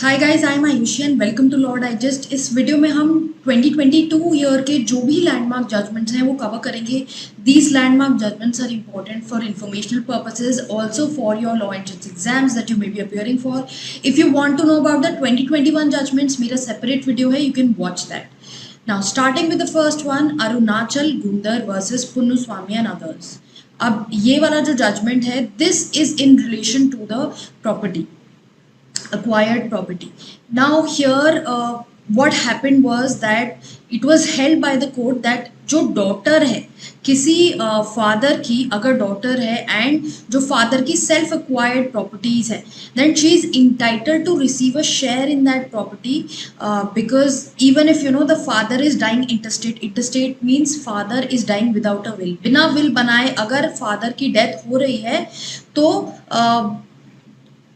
Hi guys, I am Ayushi and welcome to Law Digest. इस video में हम 2022 year के जो भी लैंडमार्क जजमेंट्स हैं वो कवर करेंगे। These landmark judgments are important for informational purposes, also for your law entrance exams that you may be appearing for. If you want to know about the 2021 judgments, मेरा separate video है, you can watch that. Now starting with the first one, Arunachala Gounder versus Punnuswamy and others. अब ये वाला जो जजमेंट है, this is in relation to the property, acquired property. Now here what happened was that it was held by the court that जो daughter है किसी father की, अगर डॉटर है एंड जो फादर की सेल्फ एक्वायर्ड प्रॉपर्टीज है, then she is entitled to receive a share in that property, because even if you know the father is dying intestate means father is dying without a will, बिना will बनाए अगर father की death हो रही है तो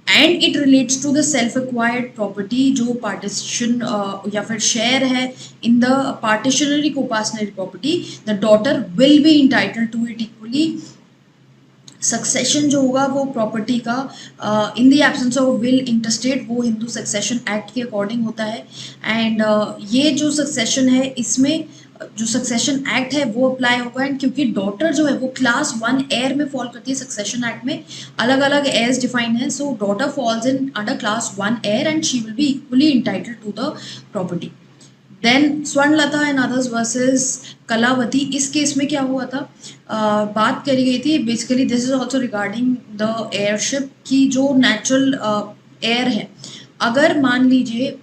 and it relates to the self acquired property जो partition या फिर शेयर है in the partitionary coparcenary property, the daughter will be entitled to it equally. Succession जो होगा वो प्रॉपर्टी का in the absence of will interstate, वो Hindu succession act के अकॉर्डिंग होता है। एंड ये जो सक्सेशन है इसमें जो सक्सेशन एक्ट है वो अप्लाई होगा। एंड क्योंकि डॉटर जो है वो क्लास 1 एयर में फॉल करती है, सक्सेशन एक्ट में अलग अलग एयर्स डिफाइन है, so daughter falls in under class 1 heir and she will be equally entitled to the property. Then Swarnalatha and others versus Kalavati, इस केस में क्या हुआ था, बात करी गई थी basically, this is also regarding the airship की जो नेचुरल एयर है, अगर मान लीजिए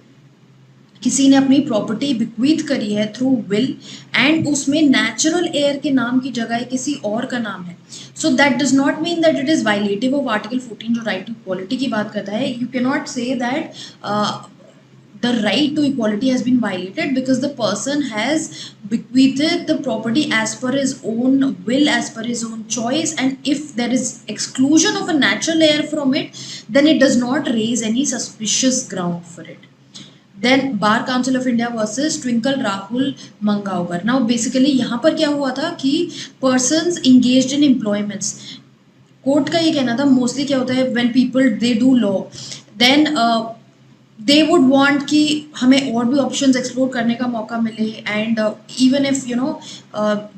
किसी ने अपनी प्रॉपर्टी बिक्वीथ करी है थ्रू विल एंड उसमें नेचुरल एयर के नाम की जगह किसी और का नाम है, so that does not mean that it is violative of article 14 जो राइट टू इक्वालिटी की बात करता है। You can not say that the right to equality has been violated because the person has bequeathed the property as per his own will, as per his own choice, and if there is exclusion of a natural heir from it, then it does not raise any suspicious ground for it. Then Bar Council of India versus Twinkle Rahul Mangaonkar. Now basically यहाँ पर क्या हुआ था कि persons engaged in employments, court का ये कहना था मोस्टली क्या होता है when people they do law, then they would want कि हमें और भी ऑप्शंस एक्सप्लोर करने का मौका मिले, and even if you know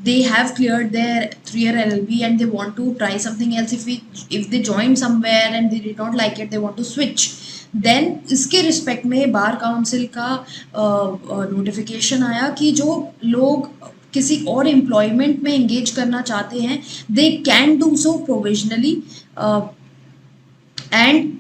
they have cleared their 3 year LLB and they want to try something else, if they join somewhere and they did not like it, they want to switch, then इसके respect में bar council का notification आया कि जो लोग किसी और employment में एंगेज करना चाहते हैं they can do so provisionally, and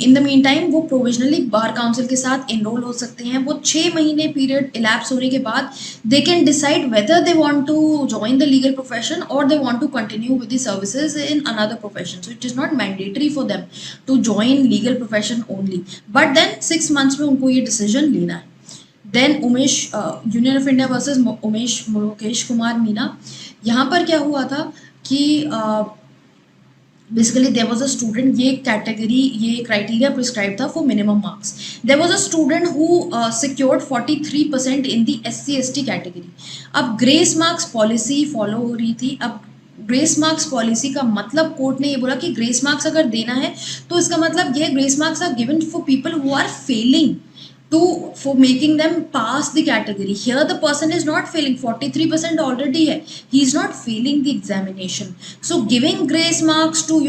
in the mean time वो प्रोविजनली बार काउंसिल के साथ इनरोल हो सकते हैं। वो 6 महीने पीरियड इलैप्स होने के बाद they can decide whether they want to join the legal profession और they want to continue with the services in another profession, so it is not mandatory for them to join legal profession only, but then 6 months में उनको ये decision लेना है। Then Umesh union of India versus Umesh Mukesh Kumar Meena, यहाँ पर क्या हुआ था कि basically there was a student, ये कैटेगरी ये क्राइटेरिया प्रिस्क्राइब था for minimum marks, there was a student who secured 43% in the SC/ST category. अब ग्रेस मार्क्स पॉलिसी फॉलो हो रही थी। अब ग्रेस मार्क्स पॉलिसी का मतलब कोर्ट ने ये बोला कि ग्रेस मार्क्स अगर देना है तो इसका मतलब ये grace marks are given for people who are failing for making them pass the category. Here the person is not failing, 43% already hai, he is not failing the examination, so giving grace marks to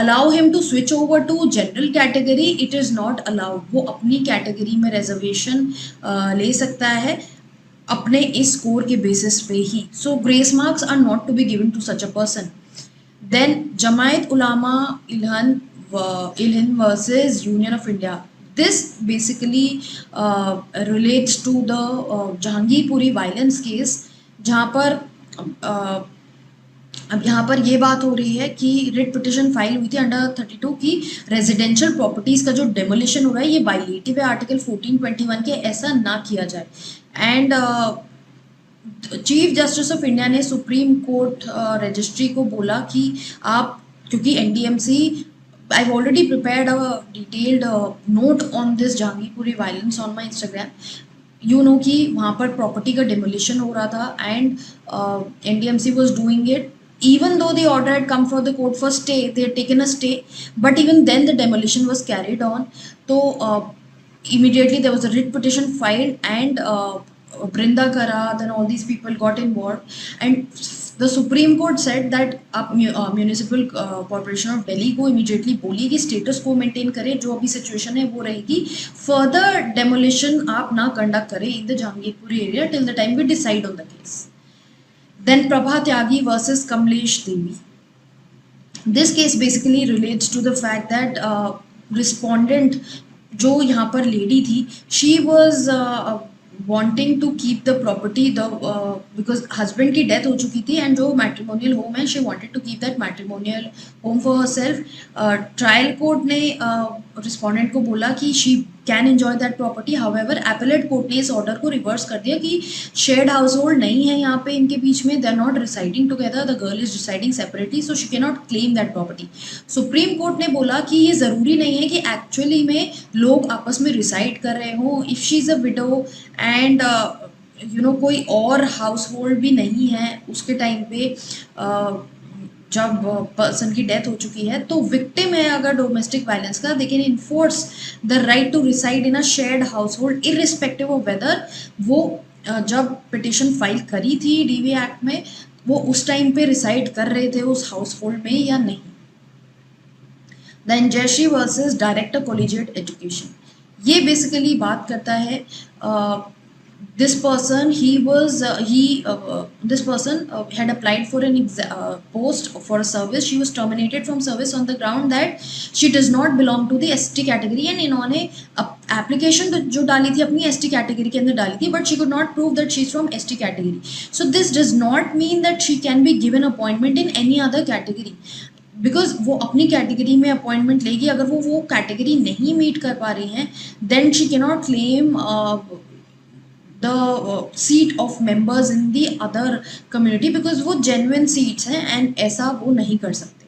allow him to switch over to general category, it is not allowed. वो अपनी category में reservation ले सकता है अपने इस score के basis पे ही, so grace marks are not to be given to such a person. Then Jamaat Ulama Hind versus Union of India, this basically relates to the Jahangirpuri violence case, जहाँ पर अब यहाँ पर ये बात हो रही है कि रिट पिटिशन फाइल हुई थी अंडर 32 की रेजिडेंशियल प्रॉपर्टीज का जो डेमोलिशन हो रहा है ये वायलेटिव है आर्टिकल 1421 के, ऐसा ना किया जाए। And chief justice of India ने सुप्रीम कोर्ट रजिस्ट्री को बोला कि आप, क्योंकि NDMC, I've already prepared a detailed note on this Jahangirpuri violence on my Instagram. You know कि वहाँ पर प्रॉपर्टी का डिमोलिशन हो रहा था and NDMC was doing it even though the order had come from the court for stay, they had taken a stay, but even then the demolition was carried on. तो immediately there was a writ petition filed, and Brinda Kara, then all these people got involved, and the Supreme Court said that अब municipal corporation of Delhi को immediately बोलिए कि status को maintain करें, जो अभी situation है वो रहेगी, फर्दर डेमोलिशन आप ना कंडक्ट करें in the Jahangirpuri area till the time we decide on the case. Then Prabha Tyagi versus Kamlesh Devi. This case basically relates to the fact that respondent जो यहाँ पर लेडी थी, she was wanting to keep the property the because husband की death हो चुकी थी, and जो matrimonial home है, she wanted to keep that matrimonial home for herself. Trial court ने respondent को बोला कि she can enjoy that property. However, appellate court ने इस order को reverse कर दिया कि shared household नहीं है यहाँ पे इनके बीच में, they are not residing together, the girl is residing separately, so she cannot claim that property. Supreme Court ने बोला कि ये ज़रूरी नहीं है कि actually में लोग आपस में reside कर रहे हों. If she is a widow and कोई और हाउसहोल्ड भी नहीं है उसके टाइम पे जब पर्सन की डेथ हो चुकी है, तो विक्टिम है अगर डोमेस्टिक वायलेंस का, they can enforce the right to reside in a shared household irrespective of whether वो जब पिटिशन फाइल करी थी डीवी एक्ट में, वो उस टाइम पे रिसाइड कर रहे थे उस हाउसहोल्ड में या नहीं. Then Jayashree versus director collegiate education. ये बेसिकली बात करता है this person this person had applied for an post for a service. She was terminated from service on the ground that she does not belong to the ST category, and इन्होंने application जो डाली थी अपनी ST category के अंदर डाली थी, but she could not prove that she is from ST category. So this does not mean that she can be given appointment in any other category. Because वो अपनी कैटेगरी में अपॉइंटमेंट लेगी, अगर वो कैटेगरी नहीं मीट कर पा रही हैं, then she can not claim the seat of members in the other community, because वो जेन्युइन सीट्स हैं एंड ऐसा वो नहीं कर सकते.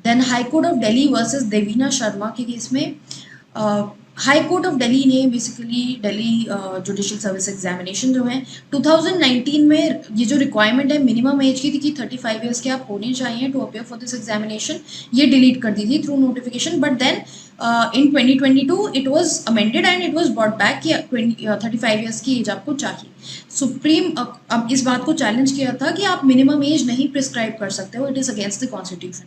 Then high court of Delhi versus Devina Sharma के केस में हाई कोर्ट ऑफ दिल्ली ने basically Delhi judicial service examination जो है 2019 में ये जो रिक्वायरमेंट है मिनिमम एज की थी कि 35 ईयर्स के आप होने चाहिए to appear for this examination, ये डिलीट कर दी थी through notification. But then in 2022 it was amended and it was brought back कि 35 ईयर्स की एज आपको चाहिए. सुप्रीम अब इस बात को चैलेंज किया था कि आप मिनिमम एज नहीं प्रिस्क्राइब कर सकते हो, it is against the constitution.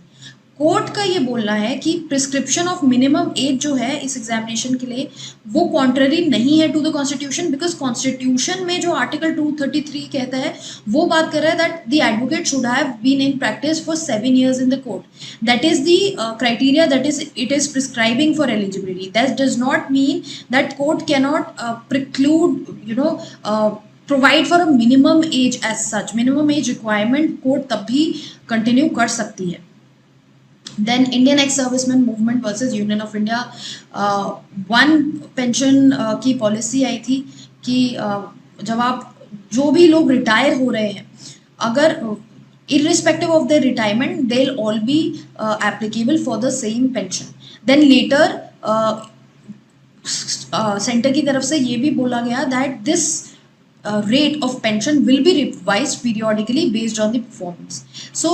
Court का ये बोलना है कि प्रिस्क्रिप्शन ऑफ मिनिमम एज जो है इस एग्जामिनेशन के लिए वो कॉन्ट्ररी नहीं है to the constitution, because constitution में जो आर्टिकल 233 कहता है वो बात कर रहा है that the advocate should have been in practice for 7 years in the court. That is the criteria that is it is prescribing for eligibility. That does not mean that court can not preclude provide for a minimum age age such. Minimum age requirement court तब भी continue कर सकती है. Then Indian ex-servicemen movement versus Union of India. One pension की policy आई थी कि जब आप जो भी लोग रिटायर हो रहे हैं, अगर irrespective of their retirement they'll all be applicable for the same pension. Then later centre की तरफ से ये भी बोला गया that this rate of pension will be revised periodically based on the performance. So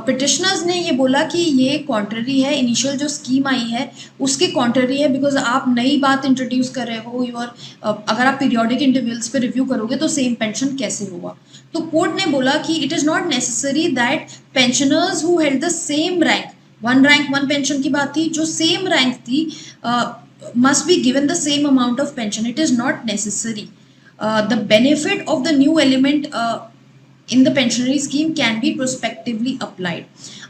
petitioners ने ये बोला कि ये कॉन्ट्ररी है, इनिशियल जो स्कीम आई है उसके कॉन्ट्ररी है, बिकॉज आप नई बात इंट्रोड्यूस कर रहे हो और अगर आप पीरियोडिक इंटरवल्स पे रिव्यू करोगे तो सेम पेंशन कैसे होगा. तो कोर्ट ने बोला कि it is not necessary that pensioners who held the same rank, one rank one pension की बात थी, जो सेम रैंक थी must be given the same amount of pension. It is not necessary. The benefit of the new element in the pensionary scheme can be prospectively applied.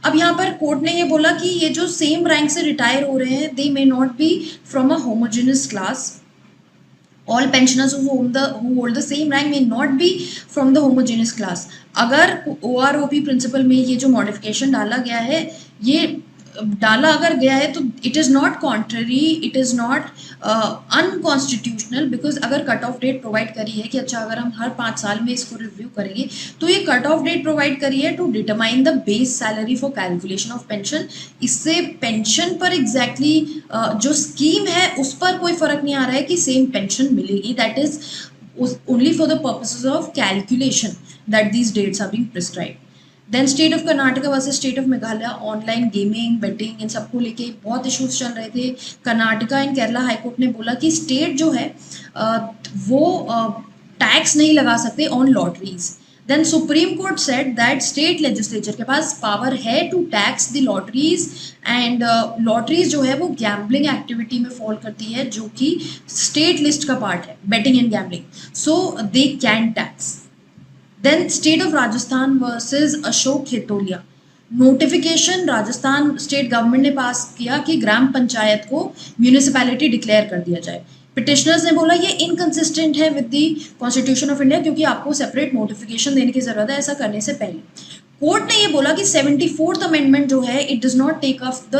अब यहाँ पर court ने ये बोला कि ये जो सेम रैंक से रिटायर हो रहे हैं, they may not be from a homogeneous class. All pensioners who hold the same rank may not be from the homogeneous class. अगर OROP प्रिंसिपल में ये जो मॉडिफिकेशन डाला गया है, ये डाला अगर गया है तो it is not contrary, it is not unconstitutional, because अगर कट ऑफ डेट प्रोवाइड करी है कि अच्छा अगर हम हर 5 साल में इसको रिव्यू करेंगे, तो ये कट ऑफ डेट प्रोवाइड करी है to determine the base salary for calculation of pension. इससे पेंशन पर एग्जैक्टली जो स्कीम है उस पर कोई फर्क नहीं आ रहा है कि सेम पेंशन मिलेगी. That is only for the purposes of calculation that these dates are being prescribed. Then state of Karnataka versus state of Meghalaya, online gaming, betting, इन सबको लेके बहुत इश्यूज चल रहे थे। कर्नाटका एंड केरला हाईकोर्ट ने बोला कि स्टेट जो है वो टैक्स नहीं लगा सकते on lotteries. Then supreme court said that state legislature के पास पावर है to tax the lotteries, and lotteries जो है वो गैम्बलिंग एक्टिविटी में फॉल करती है जो कि स्टेट लिस्ट का पार्ट है, betting and gambling, so they can tax. Then state of Rajasthan versus Ashok Khetoliya, notification Rajasthan state government ने पास किया कि ग्राम पंचायत को म्यूनिसिपैलिटी डिक्लेयर कर दिया जाए। पिटिशनर्स ने बोला ये इनकंसिस्टेंट है with the constitution of India क्योंकि आपको सेपरेट नोटिफिकेशन देने की जरूरत है ऐसा करने से पहले। कोर्ट ने ये बोला कि 74th अमेंडमेंट जो है it does not take off the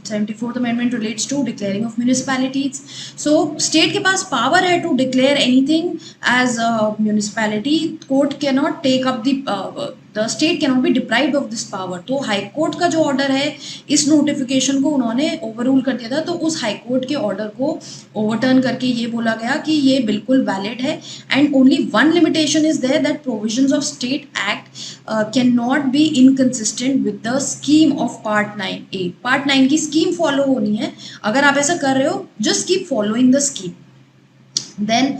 74th amendment relates to declaring of municipalities. So state के पास पावर है to declare anything as municipality, court can not take up the state can not be deprived of this power. तो high court का जो order है इस notification को उन्होंने ओवररूल कर दिया था, तो उस हाई कोर्ट के ऑर्डर को ओवरटर्न करके ये बोला गया कि ये बिल्कुल वैलिड है and only one limitation is there that provisions of state act can not be inconsistent with the scheme of part 9A। Part 9 की स्कीम फॉलो होनी है, अगर आप ऐसा कर रहे हो just keep following the scheme. Then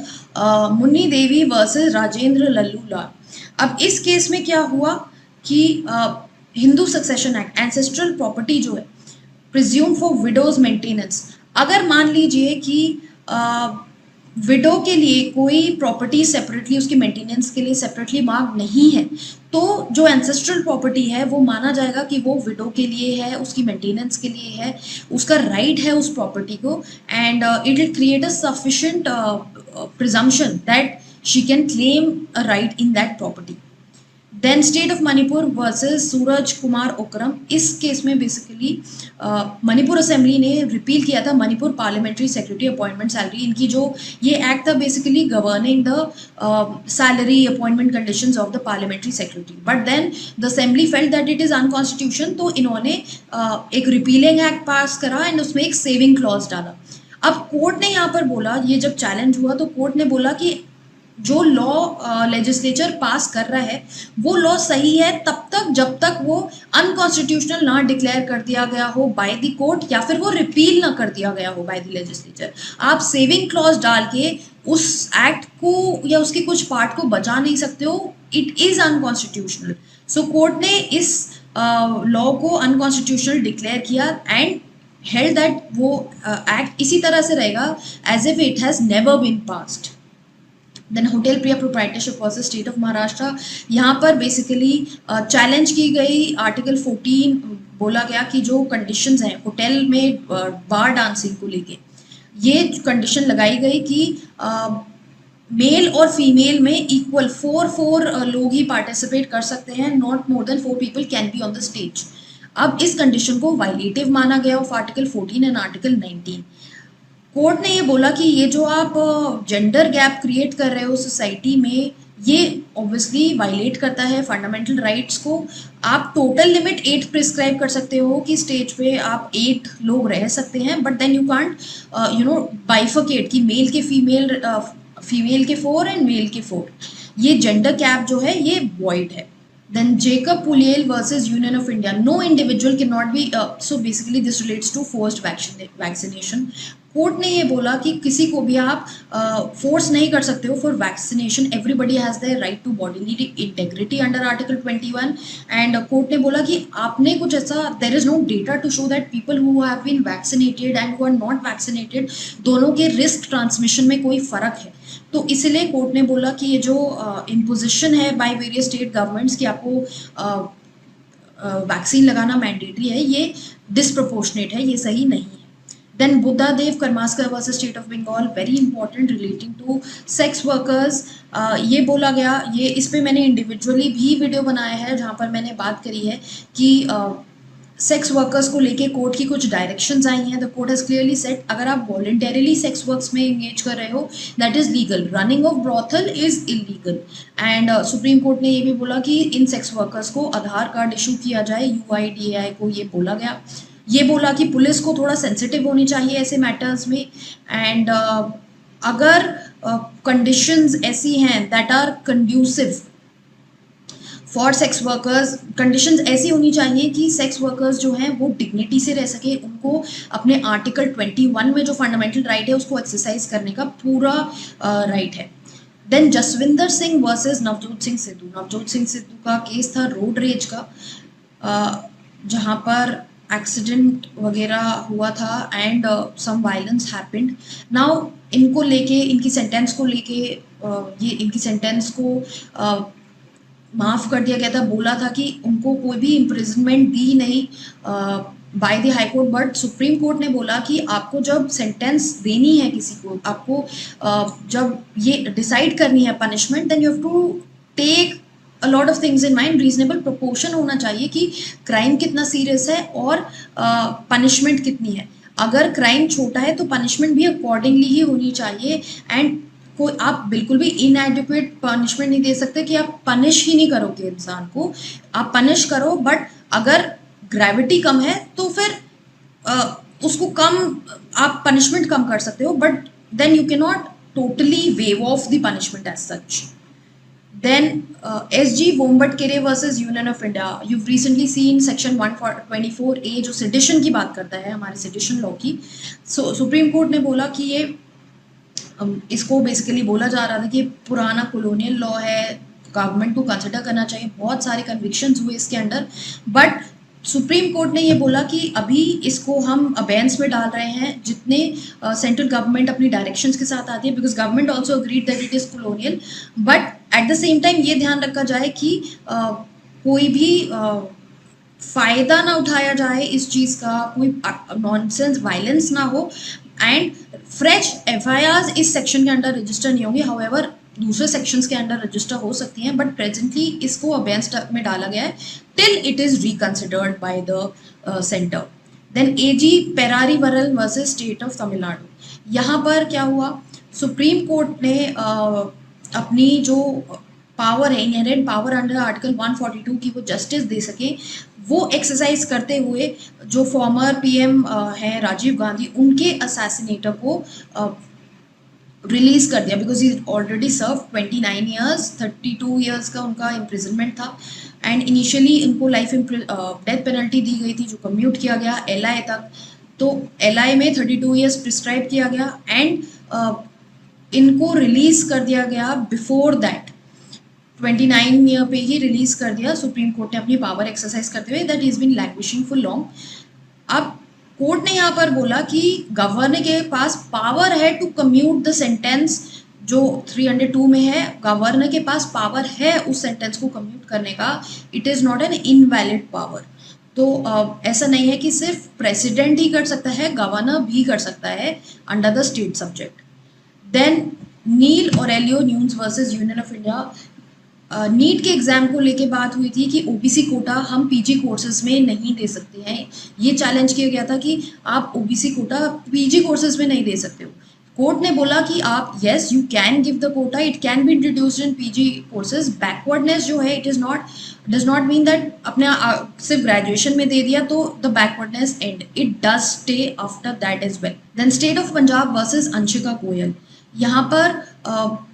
Munni Devi versus Rajendra Lallulal, अब इस केस में क्या हुआ कि Hindu succession act, ancestral property जो है प्रिज्यूम फॉर विडोज मेंटेनेंस, अगर मान लीजिए कि विडो के लिए कोई प्रॉपर्टी सेपरेटली उसकी मेंटेनेंस के लिए सेपरेटली मांग नहीं है तो जो एंसेस्ट्रल प्रॉपर्टी है वो माना जाएगा कि वो विडो के लिए है, उसकी मेंटेनेंस के लिए है, उसका राइट है उस प्रॉपर्टी को, and it will create a sufficient presumption that she can claim a right in that property. Then state of Manipur versus Suraj Kumar Okram, इस केस में बेसिकली मणिपुर असेंबली ने रिपील किया था Manipur parliamentary secretary appointment salary. इनकी जो ये एक्ट था basically governing the salary appointment conditions of the parliamentary secretary, but then the assembly felt that it is unconstitution, तो इन्होंने एक रिपीलिंग एक्ट पास करा एंड उसमें एक सेविंग क्लॉज डाला। अब कोर्ट ने यहाँ पर बोला, ये जब चैलेंज हुआ तो कोर्ट ने बोला कि जो लॉ लेजिस्लेचर पास कर रहा है वो लॉ सही है तब तक जब तक वो अनकॉन्स्टिट्यूशनल ना डिक्लेयर कर दिया गया हो बाय द कोर्ट या फिर वो रिपील ना कर दिया गया हो बाय द लेजिस्लेचर। आप सेविंग क्लॉज डाल के उस एक्ट को या उसके कुछ पार्ट को बचा नहीं सकते हो, it is unconstitutional. So court ने इस लॉ को अनकॉन्स्टिट्यूशनल डिक्लेयर किया एंड held that वो एक्ट इसी तरह से रहेगा as if it has never been passed. Then hotel Priya proprietorship versus state of Maharashtra, यहाँ पर बेसिकली चैलेंज की गई आर्टिकल 14, बोला गया कि जो कंडीशंस हैं होटल में बार डांसिंग को लेके, ये कंडीशन लगाई गई कि मेल और फीमेल में इक्वल 4 लोग ही पार्टिसिपेट कर सकते हैं, not more than 4 people can be on the stage. अब इस कंडीशन को वायलेटिव माना गया of article 14 and article 19। Court ने ये बोला कि ये जो आप जेंडर गैप क्रिएट कर रहे हो सोसाइटी में, ये ऑब्वियसली वायलेट करता है फंडामेंटल राइट्स को। आप टोटल लिमिट 8 प्रिस्क्राइब कर सकते हो कि स्टेज पे आप 8 लोग रह सकते हैं, but then you can't bifurcate कि मेल के फीमेल के 4 एंड मेल के 4। ये जेंडर गैप जो है ये वॉइड है। Then Jacob Puliel versus Union of India. No individual cannot be. So basically this relates to forced vaccination. Court ने ये बोला कि किसी को भी आप फोर्स नहीं कर सकते हो for vaccination. Everybody has the right to bodily integrity under article 21। And court ने बोला कि आपने कुछ ऐसा, there is no data to show that people who have been vaccinated and who are not vaccinated दोनों के रिस्क ट्रांसमिशन में कोई फ़र्क है। तो इसलिए कोर्ट ने बोला कि ये जो इम्पोजिशन है बाय वेरियस स्टेट गवर्नमेंट्स कि आपको वैक्सीन लगाना मैंडेटरी है, ये डिसप्रोपोर्शनेट है, ये सही नहीं है। Then Buddhadev Karmaskar versus state of Bengal, very important relating to sex workers. ये बोला गया, ये इस पर मैंने इंडिविजुअली भी वीडियो बनाया है जहाँ पर मैंने बात करी है कि सेक्स वर्कर्स को लेके कोर्ट की कुछ डायरेक्शंस आई हैं। The court has clearly set अगर आप वॉलंटरीली सेक्स वर्क्स में एंगेज कर रहे हो that is legal, running of brothel is illegal. And supreme court ने ये भी बोला कि इन सेक्स वर्कर्स को आधार कार्ड इशू किया जाए, UIDAI को ये बोला गया। ये बोला कि पुलिस को थोड़ा सेंसिटिव होनी चाहिए ऐसे मैटर्स में, एंड अगर कंडीशंस ऐसी हैं that are conducive for sex workers conditions ऐसी होनी चाहिए कि सेक्स वर्कर्स जो हैं वो डिग्निटी से रह सके, उनको अपने आर्टिकल 21 में जो फंडामेंटल राइट है उसको एक्सरसाइज करने का पूरा राइट है। Then Jaswinder Singh versus Navjot Singh Sidhu. नवजोत सिंह सिद्धू का केस था रोड रेज का, जहाँ पर एक्सीडेंट वगैरह हुआ था and some violence happened. Now इनको लेके, इनकी सेंटेंस को लेके ये इनकी सेंटेंस को माफ़ कर दिया गया था। बोला था कि उनको कोई भी इम्प्रिजनमेंट दी नहीं by the high court, but supreme court ने बोला कि आपको जब सेंटेंस देनी है किसी को, आपको जब ये डिसाइड करनी है punishment, then you have to take a lot of things in mind. Reasonable proportion होना चाहिए कि क्राइम कितना सीरियस है और पनिशमेंट कितनी है। अगर क्राइम छोटा है तो पनिशमेंट भी अकॉर्डिंगली ही होनी चाहिए। एंड कोई आप बिल्कुल भी इनएडिक्वेट पनिशमेंट नहीं दे सकते कि आप पनिश ही नहीं करोगे इंसान को। आप पनिश करो, बट अगर ग्रेविटी कम है तो फिर उसको कम, आप पनिशमेंट कम कर सकते हो, but then you can not totally waive off the punishment as such. Then SG Bombatkere versus Union of India. You've recently seen section 124A जो सेडिशन की बात करता है, हमारे सेडिशन लॉ की। सुप्रीम कोर्ट ने बोला कि ये इसको बेसिकली बोला जा रहा था कि पुराना कॉलोनियल लॉ है, गवर्नमेंट को कंसिडर करना चाहिए। बहुत सारे कन्विक्शंस हुए इसके अंडर, बट सुप्रीम कोर्ट ने ये बोला कि अभी इसको हम अबेंस में डाल रहे हैं जितने सेंट्रल गवर्नमेंट अपनी डायरेक्शंस के साथ आती है, because government also agreed that it is colonial, but at the same time ये ध्यान रखा जाए कि कोई भी फ़ायदा ना उठाया जाए इस चीज़ का, कोई नॉनसेंस वायलेंस ना हो, एंड फ्रेश एफआईआर्स इस सेक्शन के अंडर रजिस्टर नहीं होंगी। हाउएवर दूसरे सेक्शंस के अंडर रजिस्टर हो सकती हैं, बट प्रेजेंटली इसको अबेंस में डाला गया है till it is reconsidered by the centre. Then AG Perarivalan versus state of Tamil Nadu. यहाँ पर क्या हुआ, सुप्रीम कोर्ट ने अपनी जो पावर है, इनहेरेंट पावर अंडर आर्टिकल 142 की वो जस्टिस दे सके, वो एक्सरसाइज करते हुए जो फॉर्मर पीएम हैं राजीव गांधी, उनके असैसिनेटर को रिलीज कर दिया, because he already serve 29 years, 32 years का उनका इम्प्रिजनमेंट था। एंड इनिशियली इनको लाइफ डेथ पेनल्टी दी गई थी जो कम्यूट किया गया एलआई तक। तो एलआई में 32 ईयर्स प्रिस्क्राइब किया गया एंड इनको रिलीज कर दिया गया बिफोर दैट, 29 ईयर पे ही रिलीज कर दिया सुप्रीम कोर्ट ने अपनी पावर एक्सरसाइज करते हुए, that is been languishing for long. अब कोर्ट ने यहाँ पर बोला कि गवर्नर के पास पावर है टू कम्यूट द सेंटेंस जो 302 में है, गवर्नर के पास पावर है उस सेंटेंस को कम्यूट करने का, it is not an invalid power. तो ऐसा नहीं है कि सिर्फ प्रेसिडेंट ही कर सकता है, गवर्नर भी कर सकता है under the state subject. Then Neil Aurelio Nunes versus union of India. NEET के एग्ज़ाम को लेके बात हुई थी कि ओबीसी कोटा हम पीजी कोर्सेज में नहीं दे सकते हैं। ये चैलेंज किया गया था कि आप ओबीसी कोटा पीजी कोर्सेज में नहीं दे सकते हो। कोर्ट ने बोला कि आप yes you can give the quota, it can be introduced in PG courses. Backwardness जो है, it is not, does not mean that अपने सिर्फ ग्रेजुएशन में दे दिया तो the backwardness end, it does stay after that as well. Then state of Punjab versus Anshika Goyal. यहाँ पर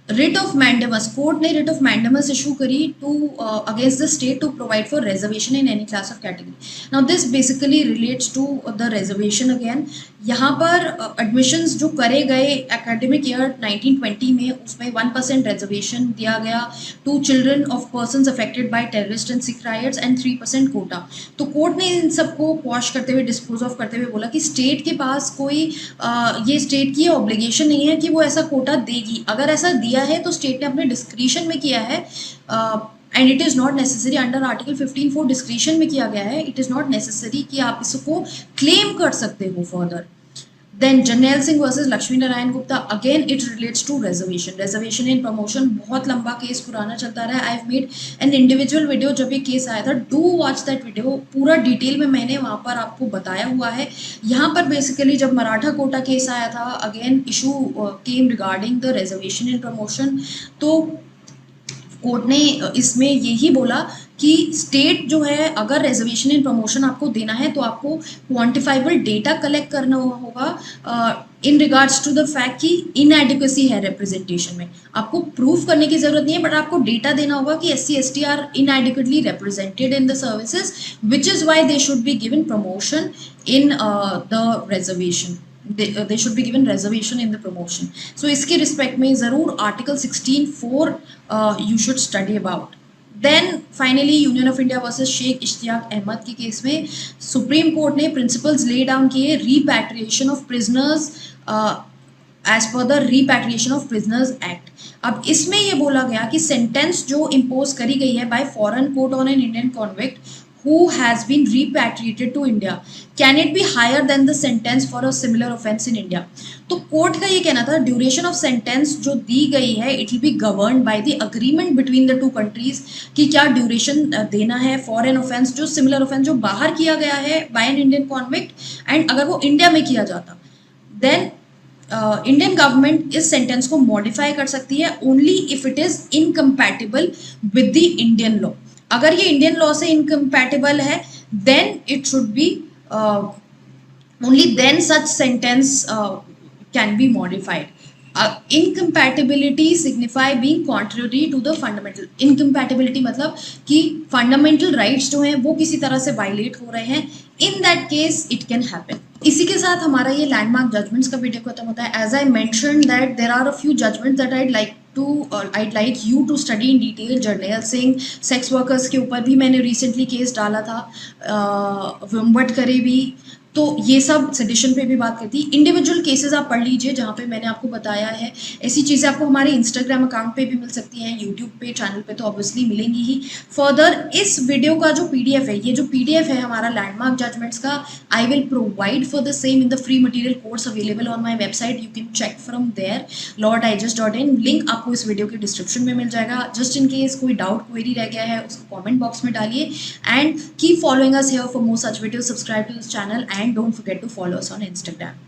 रिट ऑफ मैंडेमस, कोर्ट ने रिट ऑफ मैंडेमस इशू करी to against the state to provide for reservation in any class of category. Now this basically relates to the reservation again. यहाँ पर admissions जो करे गए academic year 1920 में, उसमें 1% reservation दिया गया to children of persons affected by terrorist and Sikh riots and 3% quota. तो कोर्ट ने इन सबको क्वॉश करते हुए, डिस्पोज ऑफ करते हुए बोला कि स्टेट के पास कोई ये स्टेट की ऑब्लिगेशन नहीं है कि वो ऐसा कोटा देगी। अगर ऐसा दिया है तो स्टेट ने अपने डिस्क्रिशन में किया है, and it is not necessary under article 15(4) discretion में किया गया है। इट इज़ नॉट नेसेसरी कि आप इसको क्लेम कर सकते हो further. Then Jarnail Singh versus Lakshmi Narayan Gupta, again it relates to reservation in promotion. बहुत लंबा केस पुराना चलता रहा है। I have made an individual video जब ये केस आया था, डू वॉच दैट वीडियो, पूरा डिटेल में मैंने वहाँ पर आपको बताया हुआ है। यहाँ पर बेसिकली जब मराठा कोटा केस आया था, again issue came regarding the reservation in promotion. तो कोर्ट ने इसमें यही बोला कि स्टेट जो है, अगर रिजर्वेशन इन प्रमोशन आपको देना है तो आपको क्वांटिफाइबल डेटा कलेक्ट करना होगा in regards to the fact कि इनएडिक्वेसी है रिप्रेजेंटेशन में। आपको प्रूफ करने की जरूरत नहीं है, बट आपको डेटा देना होगा कि SC/ST are inadequately represented in the services, which is why they should be given promotion in the reservation, they should be given reservation in the promotion. So इसके रिस्पेक्ट में ज़रूर article 16(4) you should study about. Then finally union of India versus Sheikh Ishtiyaq Ahmed के case में supreme court ने principles lay down किए repatriation of prisoners as per the repatriation of prisoners act. अब इसमें ये बोला गया कि सेंटेंस जो इम्पोज करी गई है bye foreign court on an Indian convict who has been repatriated to India, can it be higher than the sentence for a similar offense in India? तो कोर्ट का ये कहना था ड्यूरेशन ऑफ सेंटेंस जो दी गई है it will be governed by the agreement between the two countries कि क्या ड्यूरेशन देना है फॉर एन ऑफेंस जो सिमिलर ऑफेंस जो बाहर किया गया है by an Indian convict, and अगर वो इंडिया में किया जाता देन इंडियन गवर्नमेंट इस सेंटेंस को मॉडिफाई कर सकती है only if it is incompatible with the Indian law. अगर ये इंडियन लॉ से इनकम्पैटिबल है then it should be only then such sentence can be modified. Incompatibility signify being contrary to the fundamental. Incompatibility मतलब कि fundamental rights जो हैं वो किसी तरह से वायलेट हो रहे हैं, in that case it can happen. इसी के साथ हमारा ये लैंडमार्क जजमेंट्स का वीडियो खत्म होता है। As I mentioned that there are a few judgements that I'd like you to study in detail। Jarnail Singh sex workers के ऊपर भी मैंने रिसेंटली केस डाला था, विम्बट करे भी, तो ये सब सेडिशन पे भी बात करती। इंडिविजुअल केसेस आप पढ़ लीजिए जहाँ पे मैंने आपको बताया है। ऐसी चीज़ें आपको हमारे इंस्टाग्राम अकाउंट पे भी मिल सकती हैं, यूट्यूब पे चैनल पे तो ऑब्वियसली मिलेंगी ही। फर्दर इस वीडियो का जो PDF है, ये जो PDF है हमारा लैंडमार्क जजमेंट्स का, I will provide for the same in the free material course available on my website. You can check from there lawdigest.in। Link आपको इस वीडियो के डिस्क्रिप्शन में मिल जाएगा। जस्ट इन केस कोई डाउट क्वेरी रह गया है उसको कॉमेंट बॉक्स में डालिए, and keep following us here for more such video. Subscribe to this channel and don't forget to follow us on Instagram.